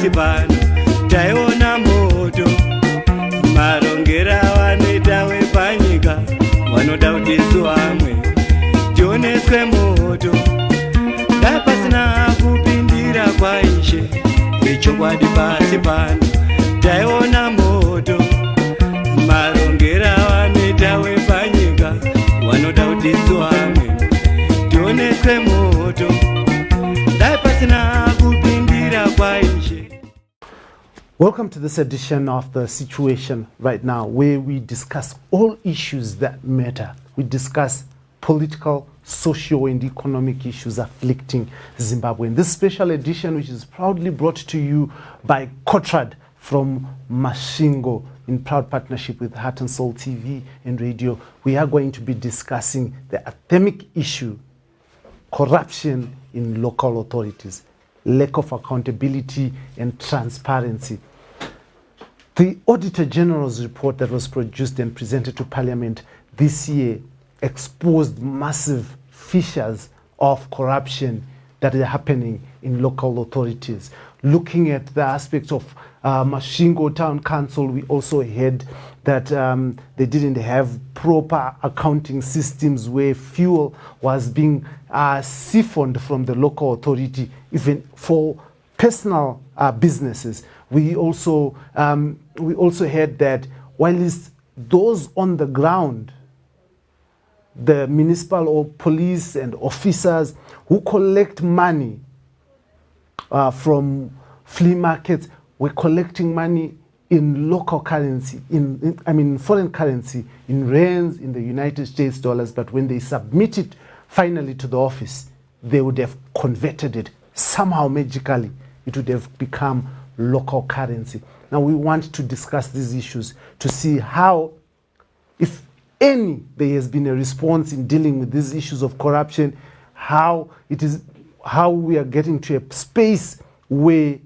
pasi pano taiona moto marongera vanoita wepanyika vanoda kudisi vamwe tioneswe moto dai pasina kupindira kwaishe vechokwadi pasi pano taiona moto marongera vanoita wepanyika vanoda kudisi vamwe tioneswe moto dai pasina kupindira kwaishe. Welcome to this edition of The Situation Right Now, where we discuss all issues that matter. We discuss political, social, and economic issues afflicting Zimbabwe. In this special edition, which is proudly brought to you by Kotrad from Mashingo, in proud partnership with Heart and Soul TV and radio, we are going to be discussing the anthemic issue, corruption in local authorities, lack of accountability and transparency. The Auditor General's report that was produced and presented to Parliament this year exposed massive fissures of corruption that are happening in local authorities. Looking at the aspects of Mashingo Town Council, we also heard that they didn't have proper accounting systems where fuel was being siphoned from the local authority, even for personal businesses. We also heard that while those on the ground, the municipal or police and officers who collect money from flea markets were collecting money in local currency, in foreign currency, in rands, in the United States dollars, but when they submit it finally to the office, they would have converted it somehow magically. It would have become local currency. Now we want to discuss these issues to see how, if any, there has been a response in dealing with these issues of corruption, how we are getting to a space where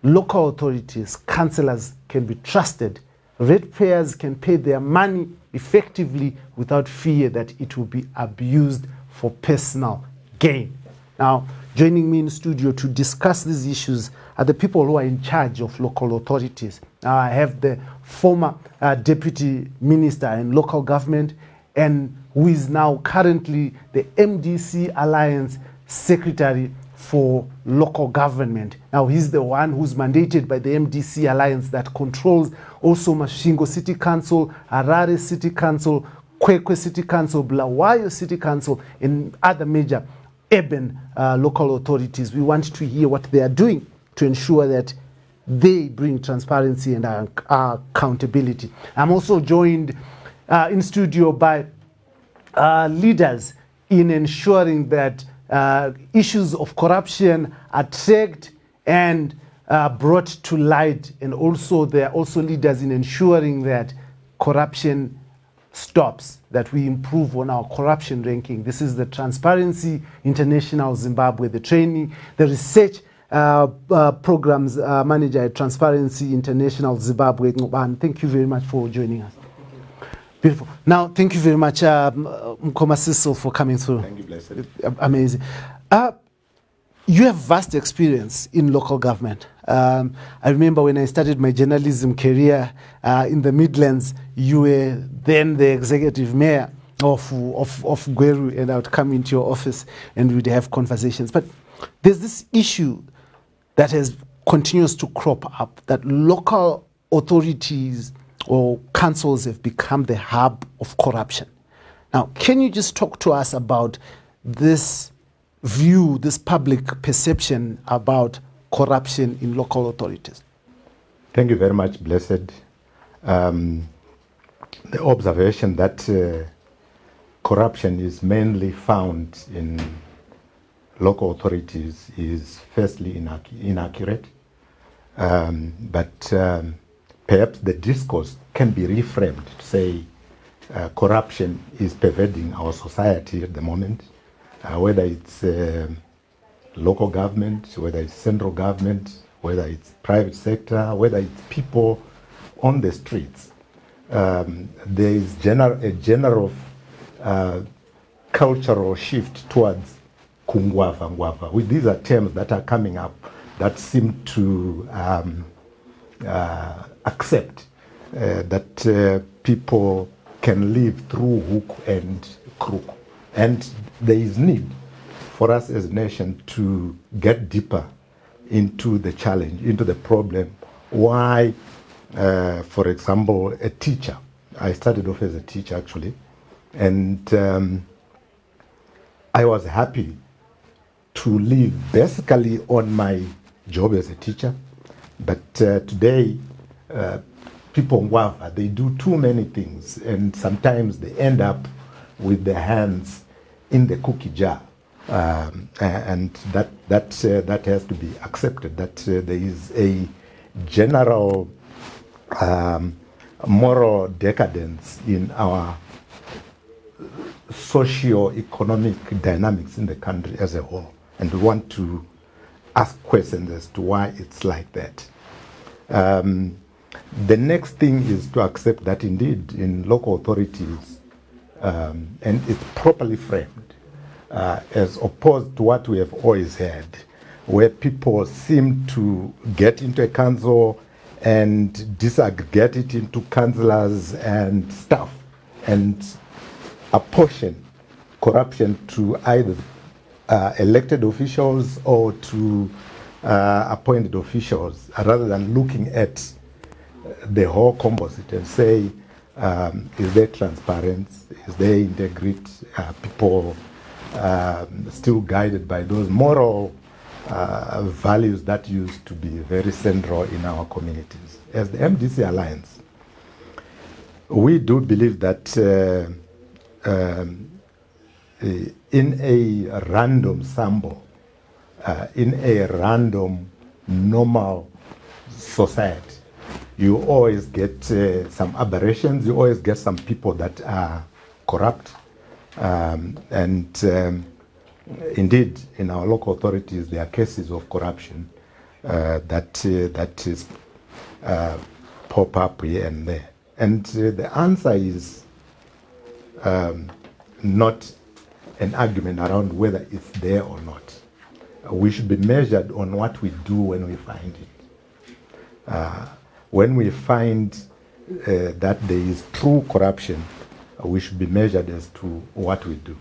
local authorities, councillors can be trusted, ratepayers can pay their money effectively without fear that it will be abused for personal gain. Now, joining me in studio to discuss these issues are the people who are in charge of local authorities. Now, I have the former Deputy Minister in Local Government, and who is now currently the MDC Alliance Secretary for Local Government. Now, he's the one who's mandated by the MDC Alliance that controls also Mashingo City Council, Harare City Council, Kwekwe City Council, Bulawayo City Council, and other major urban local authorities. We want to hear what they are doing to ensure that they bring transparency and accountability. I'm also joined in studio by leaders in ensuring that issues of corruption are tracked and brought to light, and also there are also leaders in ensuring that corruption stops, that we improve on our corruption ranking. This is the Transparency International Zimbabwe, the training, the research programs manager at Transparency International Zimbabwe. And thank you very much for joining us. Beautiful. Now, thank you very much, Mkoma Cecil, for coming through. Thank you, Blessed. Amazing. You have vast experience in local government. I remember when I started my journalism career in the Midlands, you were then the executive mayor of Gweru, and I would come into your office and we'd have conversations. But there's this issue that continues to crop up, that local authorities or councils have become the hub of corruption. Now, can you just talk to us about this view, this public perception about corruption in local authorities? Thank you very much, Blessed. The observation that corruption is mainly found in local authorities is firstly inaccurate, but perhaps the discourse can be reframed to say corruption is pervading our society at the moment, whether it's local government, whether it's central government, whether it's private sector, whether it's people on the streets. There is a general cultural shift towards kungwava ngwava. These are terms that are coming up that seem to accept that people can live through hook and crook. And there is need for us as a nation to get deeper into the challenge, into the problem. Why, for example, a teacher, I started off as a teacher actually, and I was happy to live basically on my job as a teacher, but today people they do too many things, and sometimes they end up with their hands in the cookie jar, and that has to be accepted. That there is a general moral decadence in our socio-economic dynamics in the country as a whole, and we want to ask questions as to why it's like that. The next thing is to accept that indeed in local authorities, and it's properly framed, as opposed to what we have always had, where people seem to get into a council and disaggregate it into councillors and staff and apportion corruption to either elected officials or to appointed officials, rather than looking at the whole composite and say, is there transparency, is there integrity, people still guided by those moral values that used to be very central in our communities. As the MDC Alliance, we do believe that in a random sample, in a random normal society, you always get some aberrations, you always get some people that are corrupt, and indeed in our local authorities there are cases of corruption that is pop up here and there. And the answer is not an argument around whether it's there or not. We should be measured on what we do when we find it. When we find that there is true corruption, we should be measured as to what we do.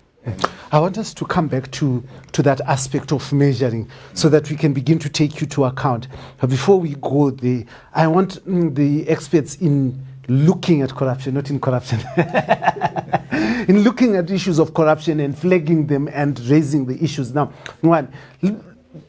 I want us to come back to that aspect of measuring so that we can begin to take you to account. But before we go there, I want the experts in looking at corruption, not in corruption, in looking at issues of corruption and flagging them and raising the issues. Now, one,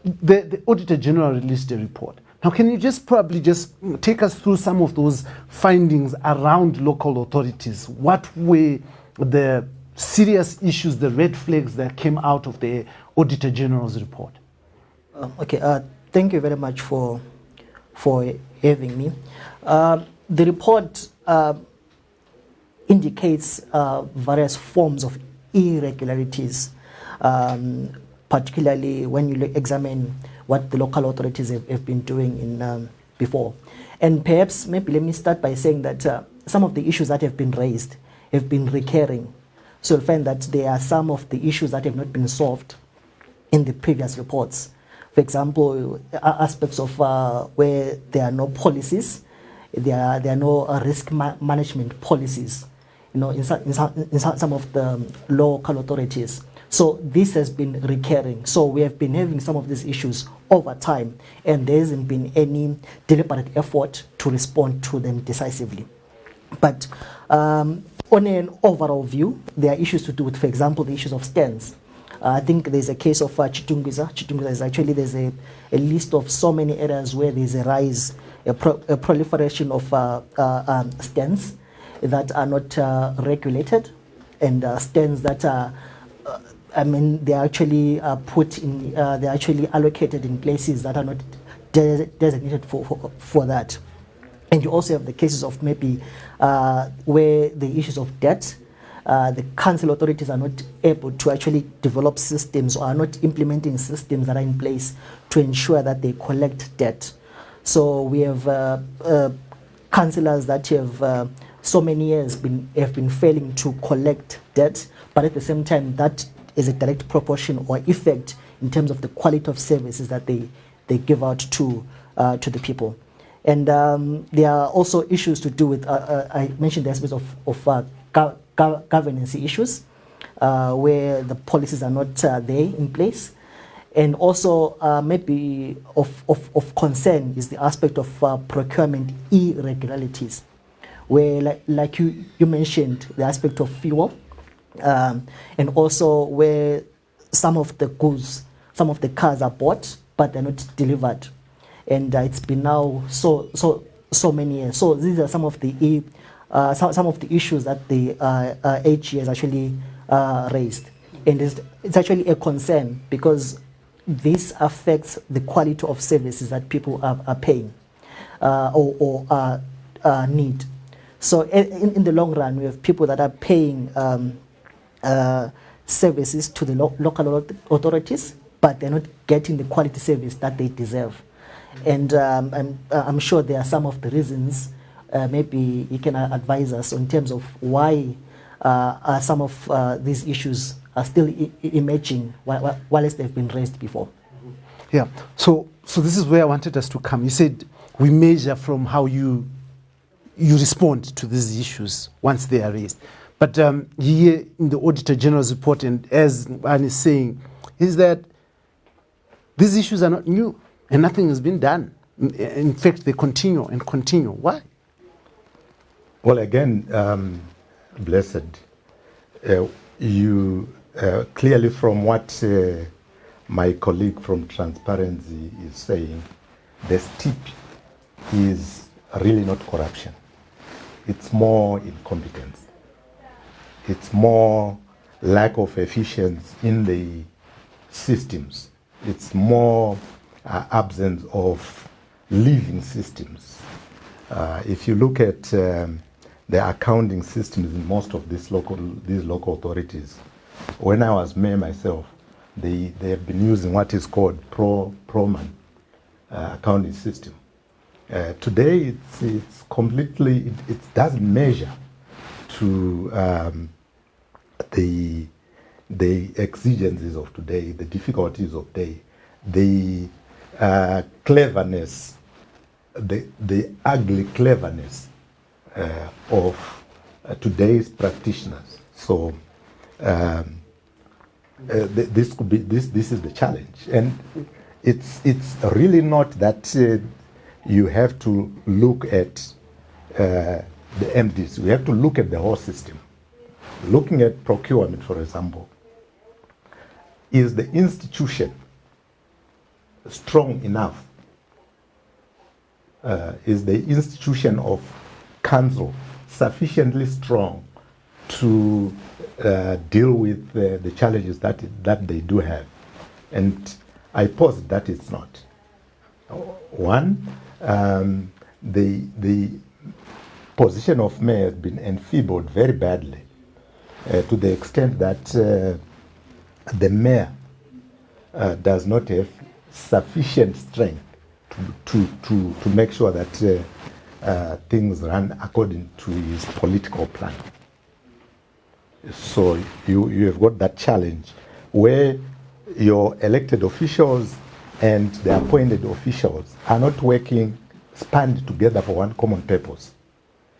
the Auditor General released a report. Now, can you just probably just take us through some of those findings around local authorities? What were the serious issues, the red flags that came out of the Auditor General's report? Thank you very much for having me. The report indicates various forms of irregularities, particularly when you examine what the local authorities have been doing in before. And perhaps maybe let me start by saying that some of the issues that have been raised have been recurring. So you'll find that there are some of the issues that have not been solved in the previous reports. For example, aspects of where there are no policies, there are no risk management policies, in some of the local authorities. So this has been recurring. So we have been having some of these issues over time, and there hasn't been any deliberate effort to respond to them decisively. But on an overall view, there are issues to do with, for example, the issues of stands. I think there's a case of Chitungwiza. Chitungwiza is actually, there's a list of so many areas where there's a rise, a proliferation of stands that are not regulated, and stands that are, they are actually put in, they're actually allocated in places that are not designated for that. And you also have the cases of maybe where the issues of debt, the council authorities are not able to actually develop systems or are not implementing systems that are in place to ensure that they collect debt. So we have councillors that have so many years have been failing to collect debt, but at the same time that is a direct proportion or effect in terms of the quality of services that they they give out to the people. And there are also issues to do with, I mentioned the aspects of governance issues, where the policies are not there in place. And also maybe of concern is the aspect of procurement irregularities, where like you mentioned, the aspect of fuel, and also where some of the goods, some of the cars are bought, but they're not delivered. And it's been now so many years. So these are some of the issues that the AG has actually raised. And it's actually a concern because this affects the quality of services that people are paying or need. So in the long run, we have people that are paying services to the local authorities, but they're not getting the quality service that they deserve. And I'm sure there are some of the reasons. Maybe you can advise us in terms of why some of these issues are still emerging while they've been raised before. Yeah. So this is where I wanted us to come. You said we measure from how you respond to these issues once they are raised. But here in the Auditor General's report, and as Anne is saying, is that these issues are not new and nothing has been done. In fact, they continue and continue. Why? Well, again, Blessed, you clearly from what my colleague from Transparency is saying, the steep is really not corruption. It's more incompetence. It's more lack of efficiency in the systems. It's more absence of living systems. If you look at the accounting systems in most of these local authorities, when I was mayor myself, they have been using what is called Procurement accounting system. Today, it's completely, it doesn't measure to the exigencies of today, the difficulties of today, the cleverness, the ugly cleverness of today's practitioners. So this could be this is the challenge, and it's really not that you have to look at the MDs. We have to look at the whole system. Looking at procurement, for example, is the institution strong enough? Is the institution of council sufficiently strong to deal with the challenges that they do have? And I posit that it's not. One, the position of mayor has been enfeebled very badly to the extent that the mayor does not have sufficient strength to make sure that things run according to his political plan. So you have got that challenge where your elected officials and the appointed officials are not working, spanned together for one common purpose.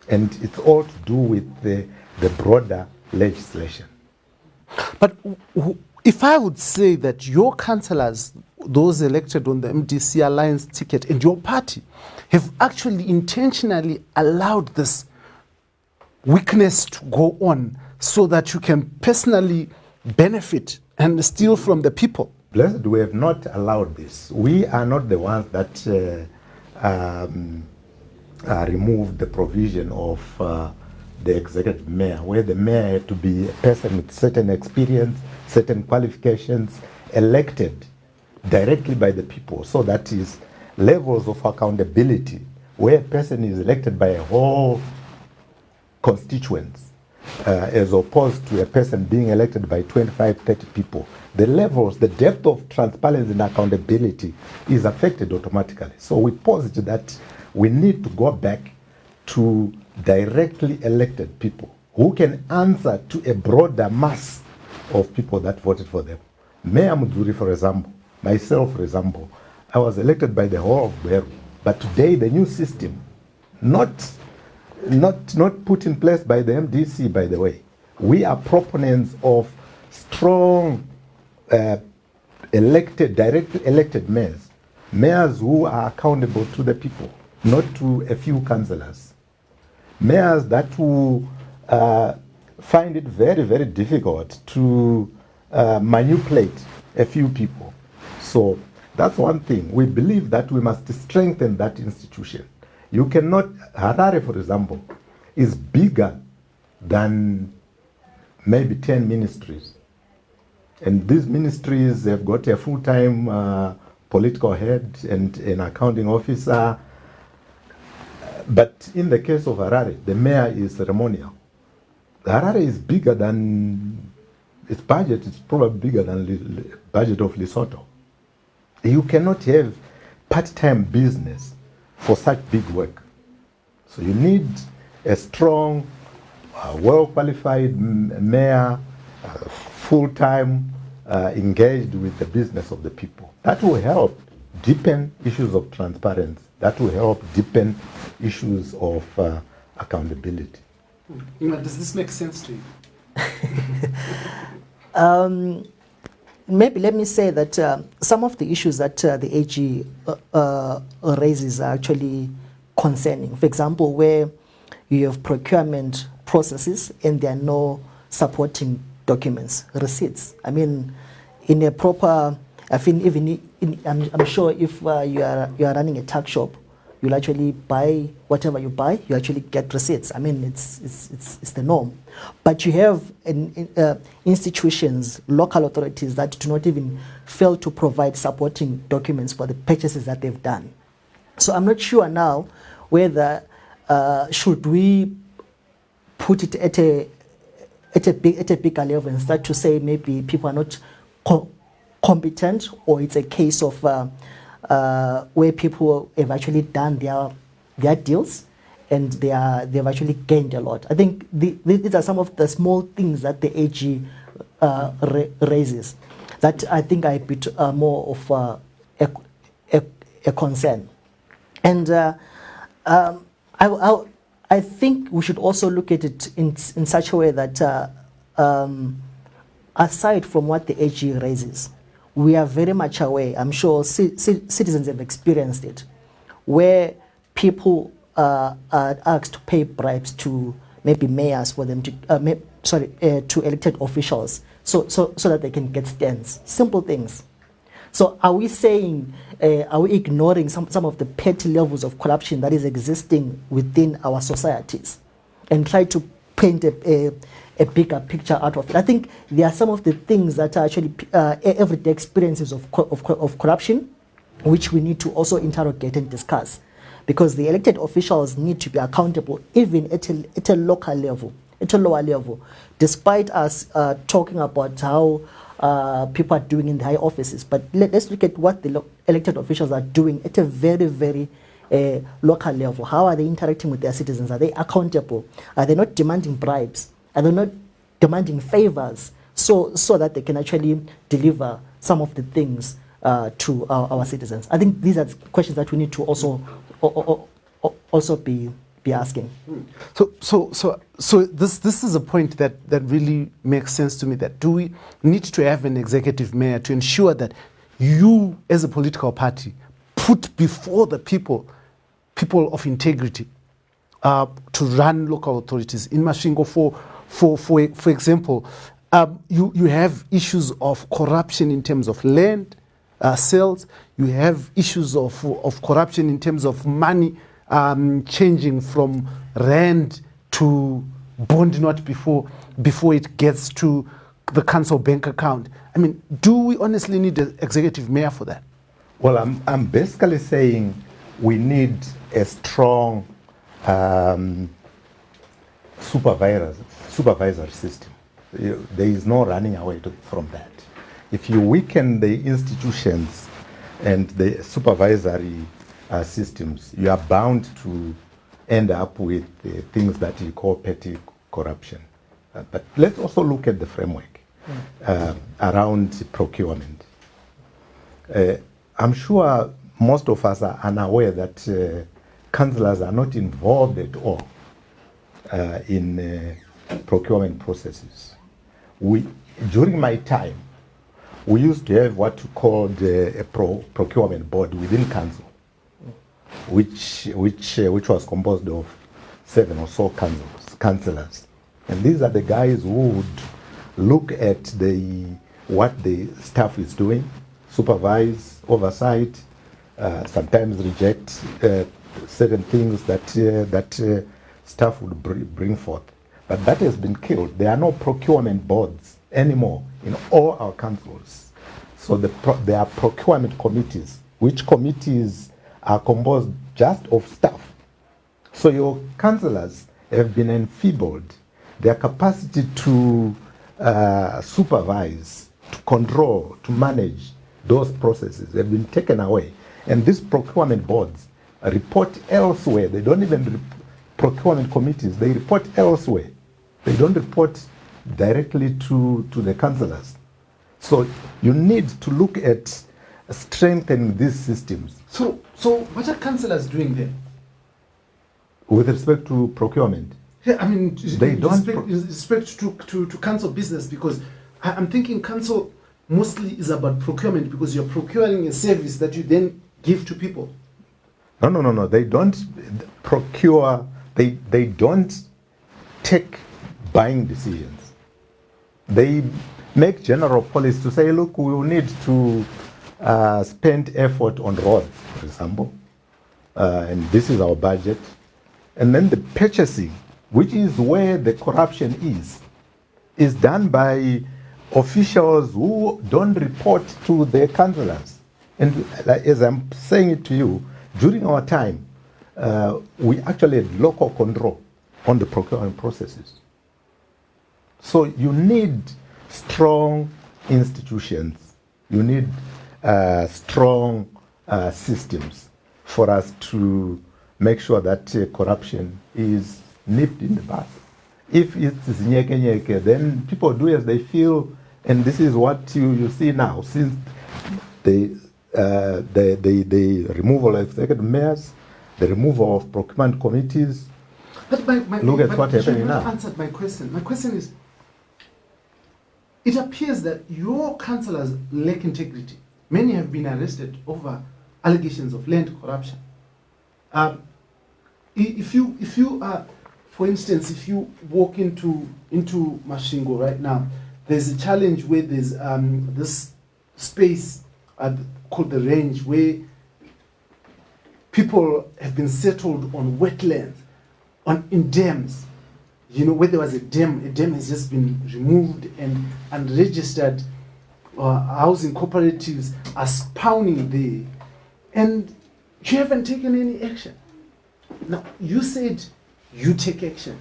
And it's all to do with the broader legislation. But if I would say that your councillors, those elected on the MDC Alliance ticket, and your party have actually intentionally allowed this weakness to go on so that you can personally benefit and steal from the people. Blessed, we have not allowed this. We are not the ones that removed the provision of the executive mayor, where the mayor had to be a person with certain experience, certain qualifications, elected directly by the people. So that is levels of accountability, where a person is elected by a whole constituents, as opposed to a person being elected by 25, 30 people. The levels, the depth of transparency and accountability is affected automatically. So we posit that we need to go back to directly elected people who can answer to a broader mass of people that voted for them. Mayor Muduri, for example, myself, for example, I was elected by the whole of Beru. But today, the new system, not put in place by the MDC, by the way. We are proponents of strong directly elected mayors who are accountable to the people, not to a few councillors. Mayors that will find it very, very difficult to manipulate a few people. So that's one thing. We believe that we must strengthen that institution. You cannot, Harare, for example, is bigger than maybe 10 ministries. And these ministries have got a full-time political head and an accounting officer. But in the case of Harare, the mayor is ceremonial. Harare is bigger than, its budget is probably bigger than the budget of Lesotho. You cannot have part-time business for such big work. So you need a strong, well-qualified mayor, full-time, engaged with the business of the people. That will help deepen issues of transparency. That will help deepen issues of accountability. Does this make sense to you? Maybe let me say that some of the issues that the AG raises are actually concerning. For example, where you have procurement processes and there are no supporting documents, receipts. I mean, in a proper, I think even I'm sure if you are running a tuck shop, you'll actually buy whatever you buy, you actually get receipts. I mean, it's the norm. But you have institutions, local authorities that do not even fail to provide supporting documents for the purchases that they've done. So I'm not sure now whether should we put it at a bigger level and start to say maybe people are not competent, or it's a case of where people have actually done their deals and they've actually gained a lot. I think these are some of the small things that the AG raises that I think are a bit more of a concern. And I think we should also look at it in such a way that aside from what the AG raises, we are very much aware, I'm sure citizens have experienced it, where people are asked to pay bribes to maybe mayors for them to, to elected officials so that they can get stands. Simple things. So are we saying, are we ignoring some of the petty levels of corruption that is existing within our societies and try to paint a bigger picture out of it? I think there are some of the things that are actually everyday experiences of corruption, which we need to also interrogate and discuss, because the elected officials need to be accountable even at a local level, at a lower level, despite us talking about how people are doing in the high offices. But let's look at what the elected officials are doing at a very, very local level. How are they interacting with their citizens? Are they accountable? Are they not demanding bribes? Are they not demanding favors so that they can actually deliver some of the things to our citizens? I think these are questions that we need to also be asking. So this is a point that really makes sense to me, that do we need to have an executive mayor to ensure that you as a political party put before the people of integrity to run local authorities. In Masvingo, for example, you have issues of corruption in terms of land sales. You have issues of corruption in terms of money changing from rand to bond note before it gets to the council bank account. I mean, do we honestly need an executive mayor for that? Well, I'm basically saying we need a strong supervisor system. There is no running away from that. If you weaken the institutions and the supervisory systems, you are bound to end up with things that you call petty corruption. But let's also look at the framework around procurement. I'm sure most of us are unaware that councillors are not involved at all in procurement processes. During my time, we used to have what we called a procurement board within council, which was composed of 7 or so councillors. And these are the guys who would look at what the staff is doing, supervise, oversight, sometimes reject certain things that staff would bring forth. But that has been killed. There are no procurement boards anymore in all our councils. So there are procurement committees, which committees are composed just of staff. So your councillors have been enfeebled. Their capacity to supervise, to control, to manage those processes have been taken away. And these procurement boards report elsewhere. They don't even procurement committees. They report elsewhere. They don't report directly to the councillors. So you need to look at strengthening these systems. So what are councillors doing there? With respect to procurement? Yeah, I mean, they don't respect to council business, because I'm thinking council mostly is about procurement, because you're procuring a service that you then give to people. No. They don't procure. They don't take buying decisions. They make general policy to say, look, we will need to spend effort on roads, for example, and this is our budget. And then the purchasing, which is where the corruption is done by officials who don't report to their councillors. And as I'm saying it to you, during our time, we actually had local control on the procurement processes. So you need strong institutions. You need strong systems for us to make sure that corruption is nipped in the bud. If it's nyeke, then people do as they feel, and this is what you see now. Since the removal of executive mayors, the removal of procurement committees, but look at what happening now. You answered my question. My question is, it appears that your councillors lack integrity. Many have been arrested over allegations of land corruption. If you for instance, if you walk into Masvingo right now, there's a challenge where there's this space called the range, where people have been settled on wetlands, in dams. You know, where there was a dam has just been removed, and unregistered housing cooperatives are spawning there, and you haven't taken any action. Now, you said you take action.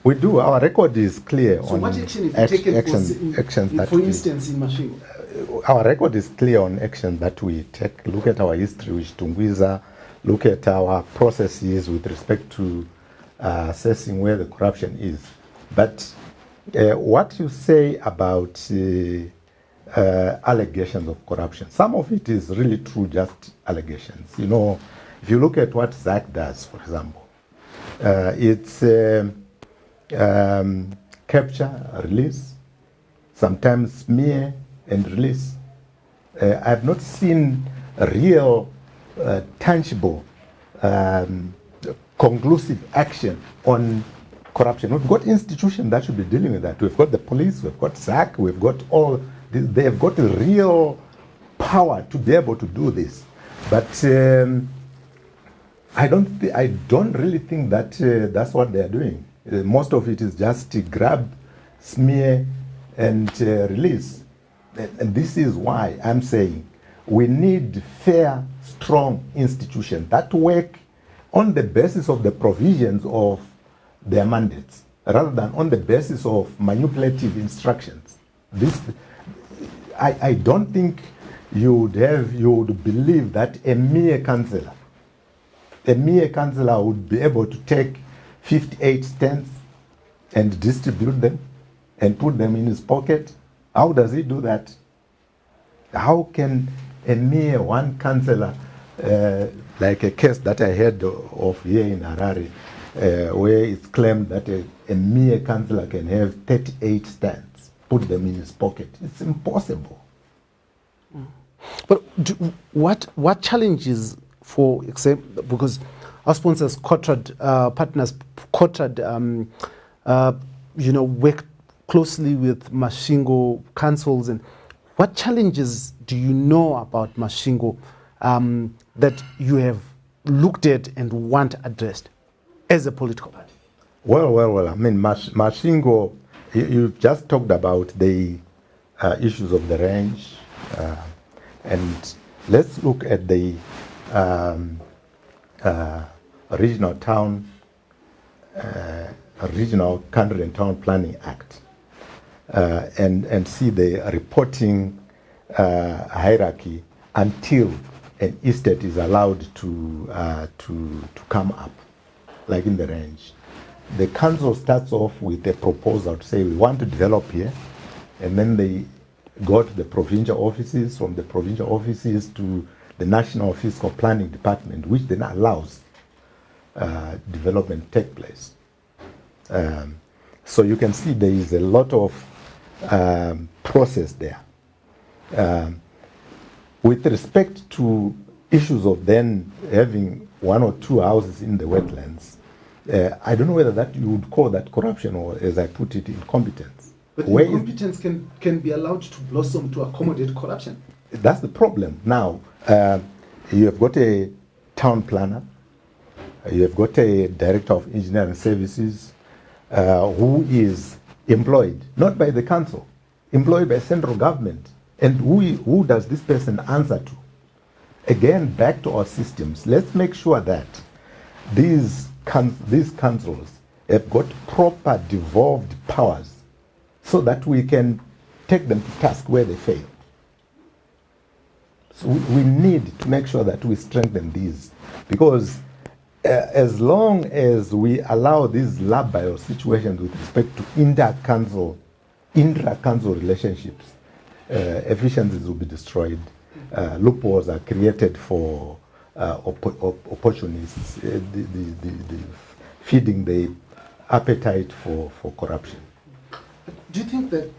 We do. Our record is clear. So on what action have you taken actions for instance, in Masvingo? Our record is clear on action that we take. Look at our history with Tungwiza. Look at our processes with respect to assessing where the corruption is. But what you say about allegations of corruption, some of it is really true, just allegations. You know, if you look at what ZAC does, for example, it's capture, release, sometimes smear and release. I have not seen a real, tangible, conclusive action on corruption. We've got institutions that should be dealing with that. We've got the police, we've got SAC, we've got all. They have got a real power to be able to do this. But I don't really think that that's what they are doing. Most of it is just to grab, smear, and release. And this is why I'm saying we need fair, strong institutions that work on the basis of the provisions of their mandates, rather than on the basis of manipulative instructions. I don't think you would believe that a mere councillor would be able to take 58 stamps and distribute them and put them in his pocket. How does he do that? How can a mere one councillor like a case that I heard of here in Harare, where it's claimed that a mere councillor can have 38 stands, put them in his pocket. It's impossible. But what challenges for example, because our sponsors, Cotrad partners, Cotrad, work closely with Mashingo councils, and what challenges do you know about Mashingo that you have looked at and want addressed as a political party? Well. I mean, Mashingo, you've just talked about the issues of the range, and let's look at the Regional Country and Town Planning Act, and see the reporting hierarchy until an estate is allowed to come up, like in the range. The council starts off with a proposal to say we want to develop here, and then they go to the provincial offices, from the provincial offices to the National Fiscal Planning Department, which then allows development to take place. So you can see there is a lot of process there. With respect to issues of then having one or two houses in the wetlands, I don't know whether that you would call that corruption, or, as I put it, incompetence. But incompetence can be allowed to blossom to accommodate corruption. That's the problem. Now, you have got a town planner, you have got a director of engineering services who is employed, not by the council, employed by central government. And who does this person answer to? Again, back to our systems. Let's make sure that these councils have got proper devolved powers so that we can take them to task where they fail. So we need to make sure that we strengthen these, because as long as we allow these labile situations with respect to intra-council relationships, efficiencies will be destroyed. Loopholes are created for opportunists, feeding the appetite for corruption. Do you think that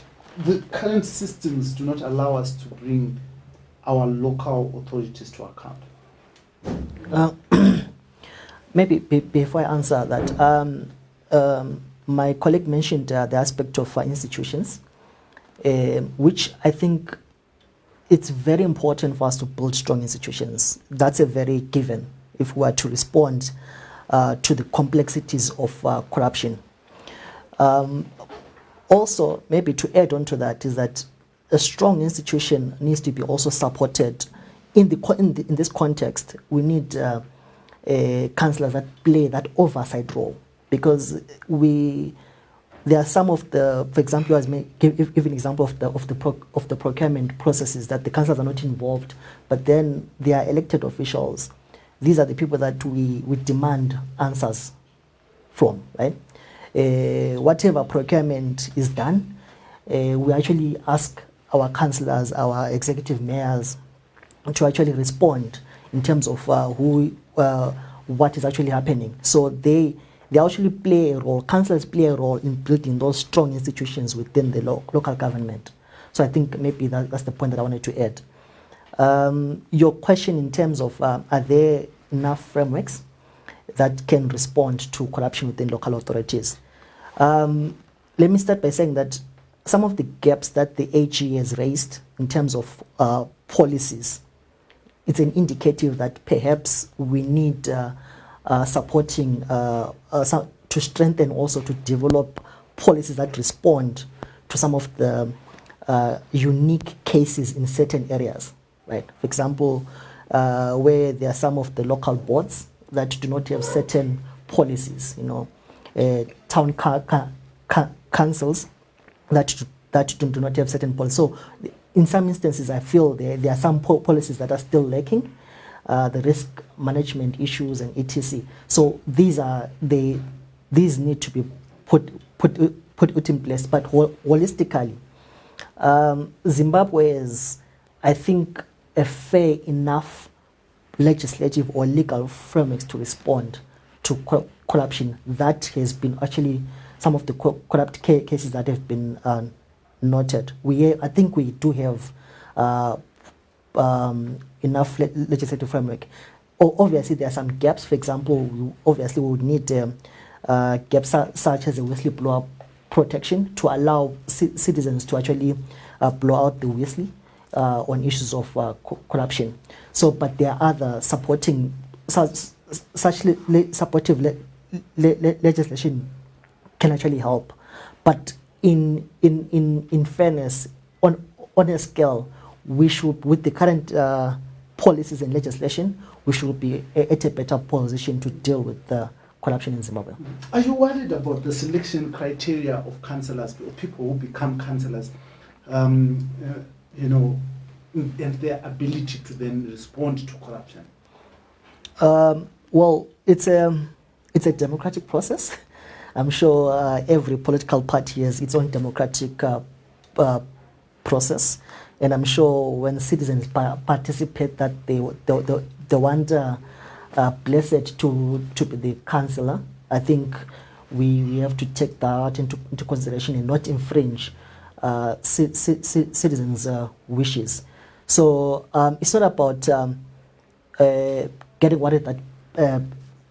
the current systems do not allow us to bring our local authorities to account? Maybe before I answer that, my colleague mentioned the aspect of institutions, which I think it's very important for us to build strong institutions. That's a very given if we are to respond to the complexities of corruption. Also, maybe to add on to that, is that a strong institution needs to be also supported. In this context, we need councillors that play that oversight role, because there are some of the, for example, give an example of the procurement processes that the councillors are not involved, but then they are elected officials. These are the people that we demand answers from, right? Whatever procurement is done, we actually ask our councillors, our executive mayors, to actually respond in terms of what is actually happening. So they actually play a role, councillors play a role in building those strong institutions within the local government. So I think maybe that's the point that I wanted to add. Your question in terms of are there enough frameworks that can respond to corruption within local authorities? Let me start by saying that some of the gaps that the AG has raised in terms of policies, it's an indicative that perhaps we need supporting to strengthen, also to develop policies that respond to some of the unique cases in certain areas, right? For example, where there are some of the local boards that do not have certain policies, town councils that do not have certain policies. So in some instances, I feel there are some policies that are still lacking, the risk management issues and etc. So these need to be put in place. But holistically, Zimbabwe is, I think, a fair enough legislative or legal frameworks to respond to corruption. That has been actually some of the corrupt cases that have been noted. I think we do have enough legislative framework. Obviously, there are some gaps. For example, we would need gaps such as a whistleblower protection to allow citizens to actually blow out the whistle on issues of corruption. So, but there are other supporting supportive legislation can actually help. But in fairness, on a scale, we should, with the current policies and legislation, we should be at a better position to deal with corruption in Zimbabwe. Are you worried about the selection criteria of councillors or people who become councillors, and their ability to then respond to corruption? Well, it's a democratic process. I'm sure every political party has its own democratic process, and I'm sure when citizens participate, that they want blessed to be the councillor. I think we have to take that into consideration and not infringe citizens' wishes. So it's not about getting worried that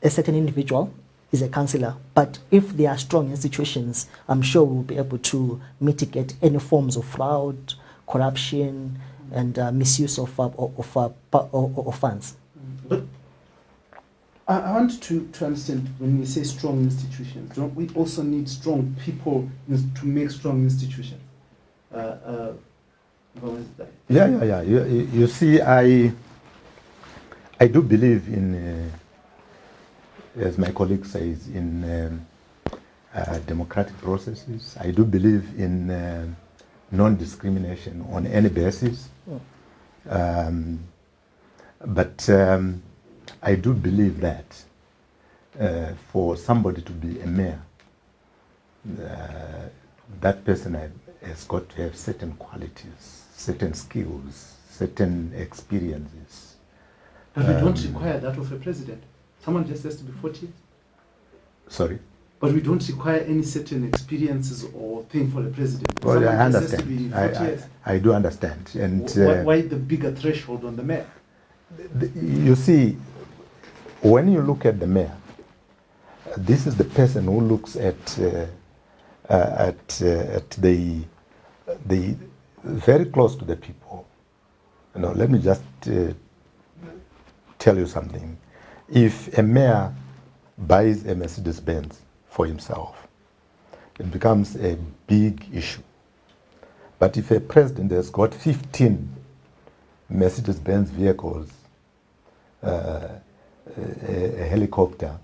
a certain individual is a councillor, but if there are strong institutions, I'm sure we'll be able to mitigate any forms of fraud, corruption, and misuse of funds. But I want to understand, when we say strong institutions, don't we also need strong people to make strong institutions? Yeah. You see, I do believe in, as my colleague says, in democratic processes. I do believe in non-discrimination on any basis. But I do believe that for somebody to be a mayor, that person has got to have certain qualities, certain skills, certain experiences. But we don't require that of a president. Someone just has to be 40 years. Sorry? But we don't require any certain experiences or thing for the president. Well, Someone I just understand. has to be 40 years. I do understand. And Why the bigger threshold on the mayor? You see, when you look at the mayor, this is the person who looks at the very close to the people. Let me just tell you something. If a mayor buys a Mercedes-Benz for himself, it becomes a big issue. But if a president has got 15 Mercedes-Benz vehicles, a helicopter,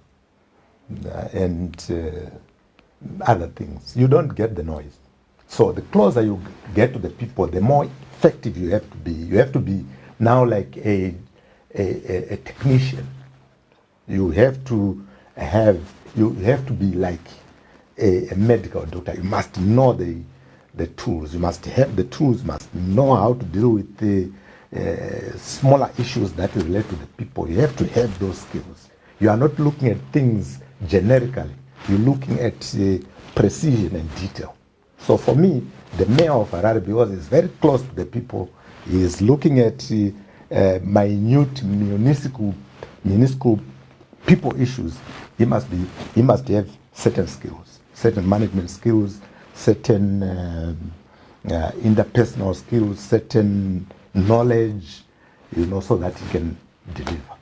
and other things, you don't get the noise. So the closer you get to the people, the more effective you have to be. You have to be now like a technician. You have to be like a medical doctor. You must know the tools. You must have the tools. You must know how to deal with the smaller issues that relate to the people. You have to have those skills. You are not looking at things generically. You're looking at precision and detail. So for me, the mayor of Harare, because he's very close to the people, he is looking at minute municipal people issues. He must have certain skills, certain management skills, certain interpersonal skills, certain knowledge, so that he can deliver.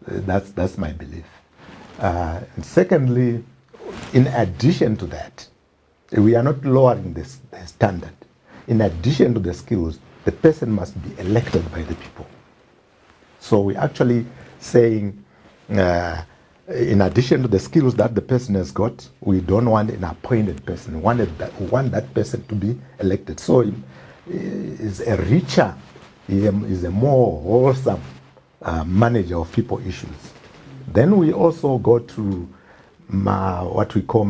That's my belief. And secondly, in addition to that, we are not lowering the standard. In addition to the skills, the person must be elected by the people. So we're actually saying, in addition to the skills that the person has got, we don't want an appointed person. We want that person to be elected. So he is a richer, he is a more wholesome manager of people issues. Then we also go to what we call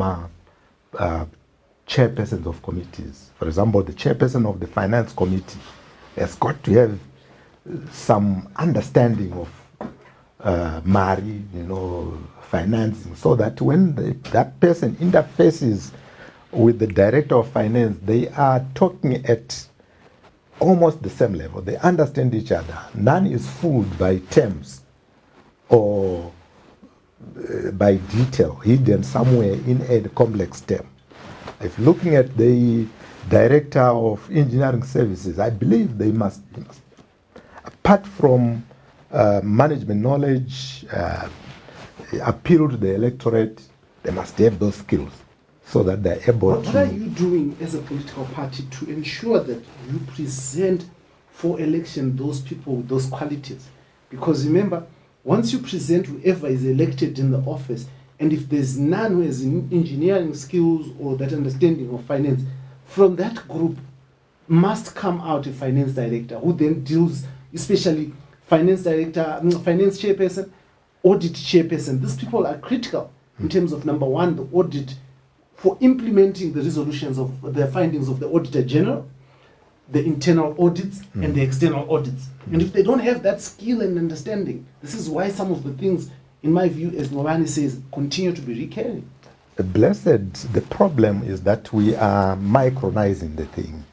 chairpersons of committees. For example, the chairperson of the finance committee has got to have some understanding of money, financing, so that when that person interfaces with the director of finance, they are talking at almost the same level. They understand each other. None is fooled by terms or by detail hidden somewhere in a complex term. If looking at the director of engineering services, I believe they must apart from management knowledge, appeal to the electorate, they must have those skills so that they're able to... What are you doing as a political party to ensure that you present for election those people with those qualities? Because remember, once you present whoever is elected in the office, and if there's none who has engineering skills or that understanding of finance, from that group must come out a finance director who then deals, especially finance director, finance chairperson, audit chairperson. These people are critical in terms of, number one, the audit for implementing the resolutions of the findings of the Auditor General, the internal audits and the external audits. And if they don't have that skill and understanding, this is why some of the things, in my view, as Ngobani says, continue to be recurring. Blessed, the problem is that we are micronizing the thing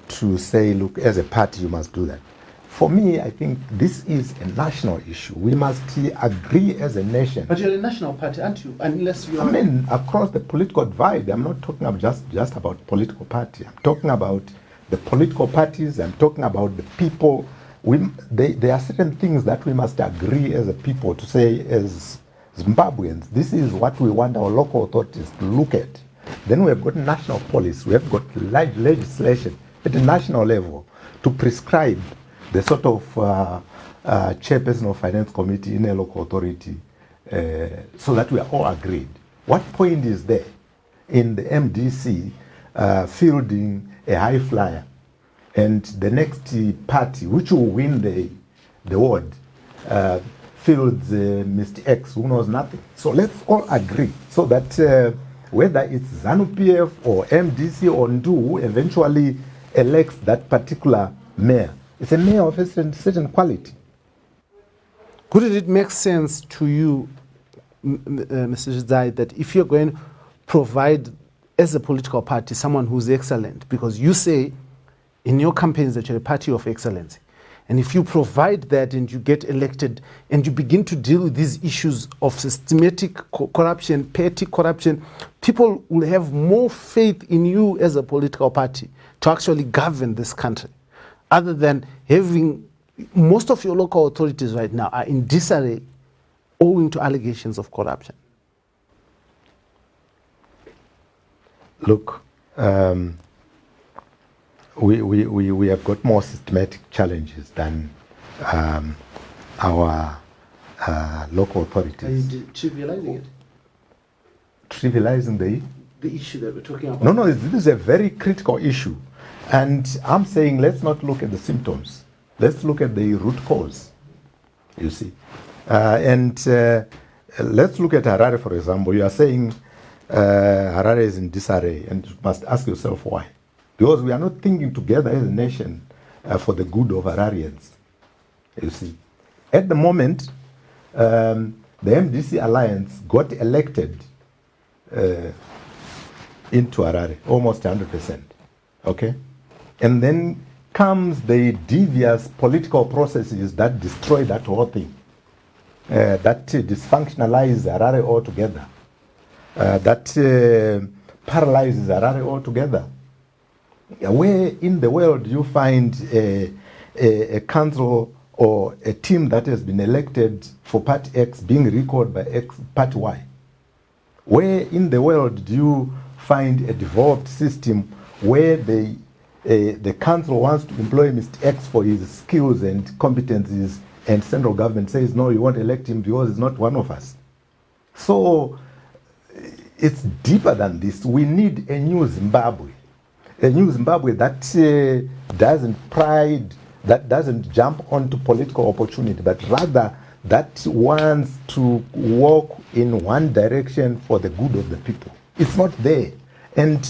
to say, look, as a party, you must do that. For me, I think this is a national issue. We must agree as a nation. But you're a national party, aren't you? Unless you are... I mean, across the political divide, I'm not talking about just about political party. I'm talking about the political parties. I'm talking about the people. There are certain things that we must agree as a people to say, as Zimbabweans, this is what we want our local authorities to look at. Then we have got national policy. We have got legislation at the national level to prescribe the sort of chairperson of finance committee in a local authority so that we are all agreed. What point is there in the MDC fielding a high flyer and the next party, which will win the ward, fields Mr. X, who knows nothing? So let's all agree so that whether it's ZANU-PF or MDC or NDU who eventually elects that particular mayor, it's a mayor of a certain quality. Couldn't it make sense to you, Mr. Zai, that if you're going to provide, as a political party, someone who's excellent, because you say in your campaigns that you're a party of excellence, and if you provide that and you get elected and you begin to deal with these issues of systematic corruption, petty corruption, people will have more faith in you as a political party to actually govern this country, other than having most of your local authorities right now are in disarray owing to allegations of corruption. Look, we have got more systematic challenges than our local authorities. Are you trivializing it? Trivializing the issue that we're talking about? No, this is a very critical issue. And I'm saying let's not look at the symptoms. Let's look at the root cause, you see. Let's look at Harare, for example. You are saying Harare is in disarray, and you must ask yourself why. Because we are not thinking together as a nation for the good of Hararians, you see. At the moment, the MDC alliance got elected into Harare, almost 100%, okay? And then comes the devious political processes that destroy that whole thing, that dysfunctionalize Harare altogether, that paralyzes Harare altogether. Where in the world you find a council or a team that has been elected for Party X being recalled by Party Y? Where in the world do you find a devolved system where the council wants to employ Mr. X for his skills and competencies, and central government says, no, you won't elect him because he's not one of us? So it's deeper than this. We need a new Zimbabwe. A new Zimbabwe that doesn't pride, that doesn't jump onto political opportunity, but rather that wants to walk in one direction for the good of the people. It's not there. And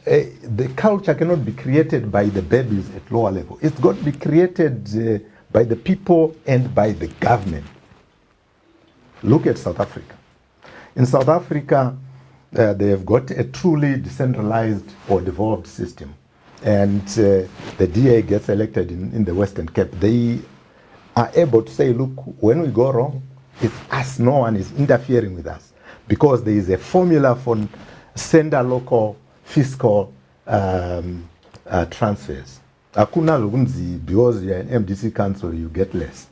the culture cannot be created by the babies at lower level. It's got to be created by the people and by the government. Look at South Africa. In South Africa, they have got a truly decentralized or devolved system. And the DA gets elected in the Western Cape. They are able to say, look, when we go wrong, it's us, no one is interfering with us. Because there is a formula for sender local fiscal transfers. Hakuna lunzi, because you're an MDC council, you get less.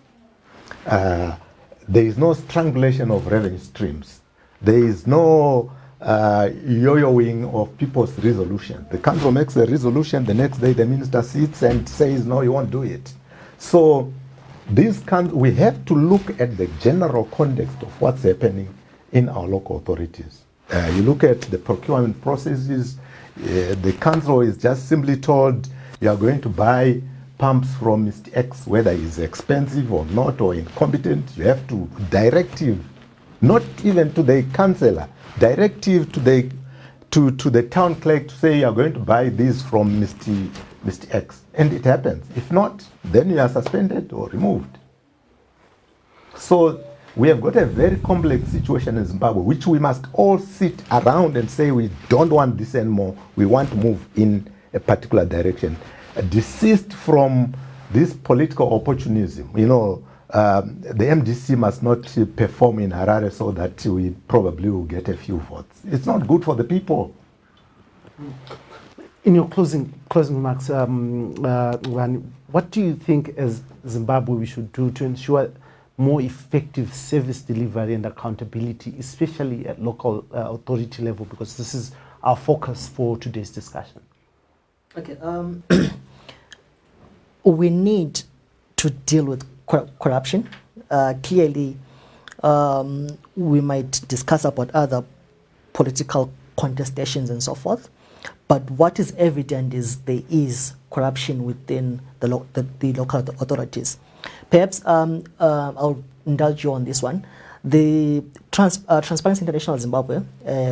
There is no strangulation of revenue streams. There is no yo-yoing of people's resolution. The council makes a resolution, the next day the minister sits and says, no, you won't do it. So we have to look at the general context of what's happening in our local authorities. You look at the procurement processes, the council is just simply told, you are going to buy pumps from Mr. X, whether it's expensive or not or incompetent. You have to directive, not even to the councillor, directive to the town clerk to say you are going to buy this from Mr. X. And it happens. If not, then you are suspended or removed. So we have got a very complex situation in Zimbabwe, which we must all sit around and say we don't want this anymore. We want to move in a particular direction. Desist from this political opportunism. You know, the MDC must not perform in Harare so that we probably will get a few votes. It's not good for the people. In your closing remarks, what do you think as Zimbabwe we should do to ensure more effective service delivery and accountability, especially at local authority level, because this is our focus for today's discussion? Okay, we need to deal with corruption. Clearly, we might discuss about other political contestations and so forth, but what is evident is there is corruption within the local authorities. Perhaps I'll indulge you on this one. The Transparency International Zimbabwe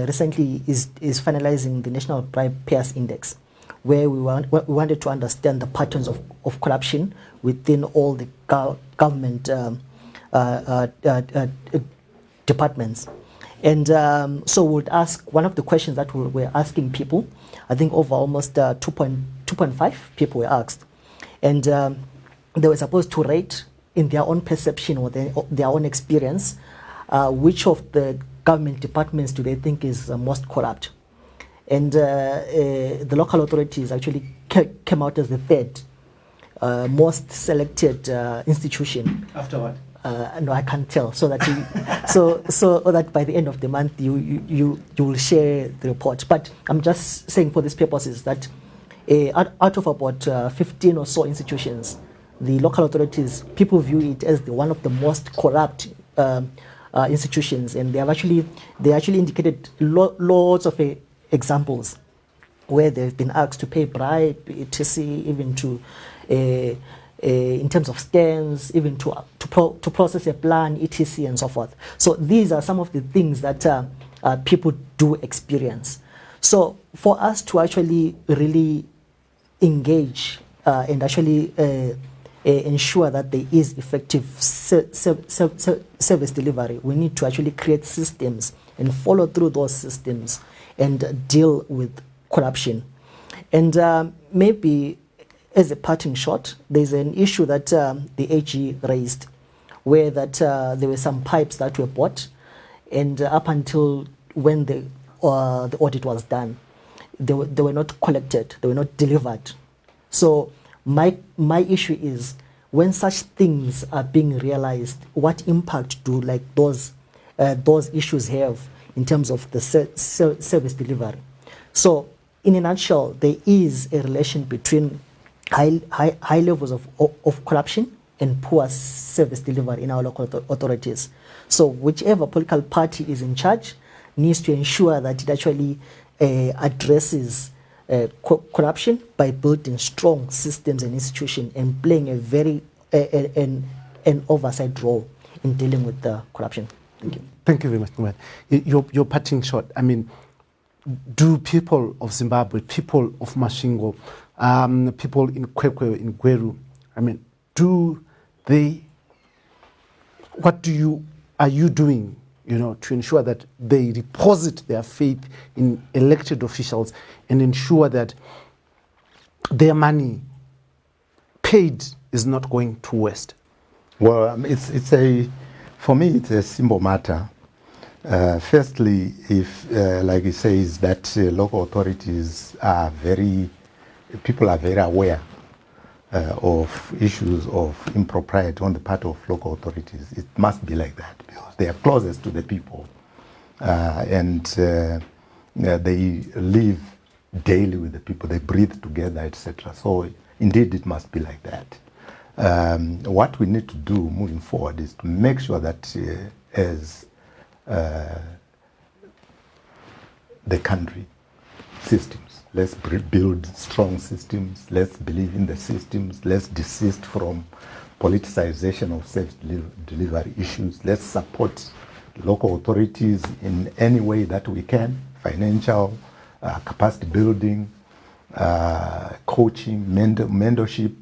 recently is finalizing the National Bribe Payers Index, where we wanted to understand the patterns of corruption within all the government departments. And so we would ask, one of the questions that we're asking people, I think over almost 2.5 people were asked. And they were supposed to rate in their own perception or their own experience, which of the government departments do they think is most corrupt. And the local authorities actually came out as the third most selected institution. After what? No, I can't tell. So that so that by the end of the month you will share the report. But I'm just saying for these purposes that out of about 15 or so institutions, the local authorities, people view it as one of the most corrupt institutions, and they actually indicated loads of examples where they've been asked to pay bribe, etc., even to in terms of scans, even to process a plan, etc., and so forth. So these are some of the things that people do experience. So for us to actually really engage and actually ensure that there is effective service delivery, we need to actually create systems and follow through those systems and deal with corruption. And maybe as a parting shot, there's an issue that the AG raised, where that there were some pipes that were bought, and up until when the audit was done, they were not collected, they were not delivered. So my issue is, when such things are being realized, what impact do those issues have in terms of the service delivery? So in a nutshell, there is a relation between high levels of corruption and poor service delivery in our local authorities. So whichever political party is in charge needs to ensure that it actually addresses corruption by building strong systems and institutions and playing a very an oversight role in dealing with the corruption. Thank you. Thank you very much, Ngubane. Your parting shot. I mean, do people of Zimbabwe, people of Masvingo, people in Kwekwe, in Gweru, I mean, are you doing, to ensure that they deposit their faith in elected officials and ensure that their money paid is not going to waste? Well, for me, it's a simple matter. Firstly, if, like it says, that local authorities people are very aware of issues of impropriety on the part of local authorities. It must be like that because they are closest to the people and they live daily with the people, they breathe together, etc. So indeed it must be like that. What we need to do moving forward is to make sure that as the country systems, let's build strong systems, let's believe in the systems, let's desist from politicization of service delivery issues, let's support local authorities in any way that we can, financial, capacity building, coaching, mentorship,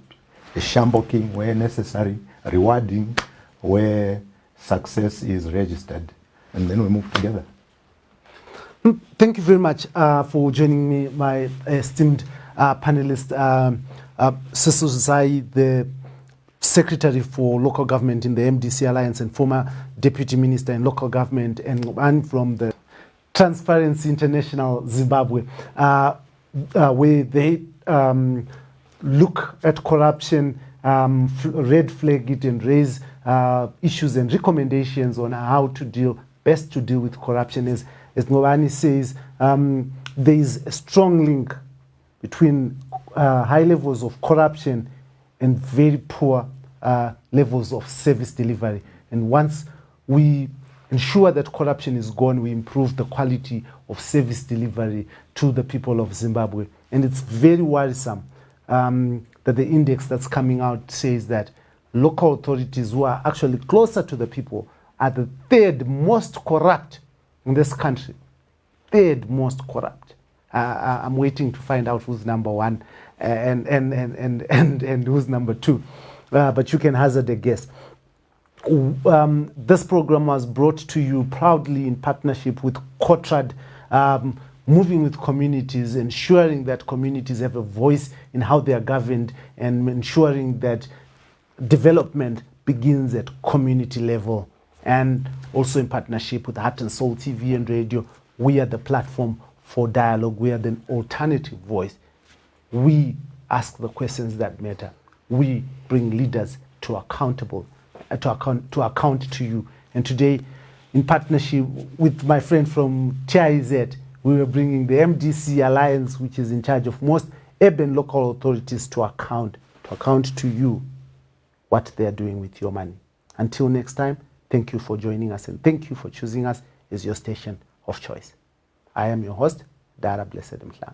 shamboking where necessary, rewarding where success is registered, and then we move together. Thank you very much for joining me, my esteemed panelist, Cecil Zai, the Secretary for Local Government in the MDC Alliance and former Deputy Minister in Local Government, and from the Transparency International Zimbabwe, where they look at corruption, red flag it, and raise issues and recommendations on how to best to deal with corruption. As Ngobani says, there is a strong link between high levels of corruption and very poor levels of service delivery. And once we ensure that corruption is gone, we improve the quality of service delivery to the people of Zimbabwe. And it's very worrisome that the index that's coming out says that local authorities who are actually closer to the people are the third most corrupt in this country. Third most corrupt. I'm waiting to find out who's number one and who's number two. But you can hazard a guess. This program was brought to you proudly in partnership with COTRAD, moving with communities, ensuring that communities have a voice in how they are governed, and ensuring that development begins at community level. And also in partnership with Heart and Soul TV and radio, we are the platform for dialogue. We are the alternative voice. We ask the questions that matter. We bring leaders to account to you. And today, in partnership with my friend from TIZ, we were bringing the MDC Alliance, which is in charge of most urban local authorities, to account to you what they are doing with your money. Until next time, thank you for joining us, and thank you for choosing us as your station of choice. I am your host, Dara Blessed Mhlang.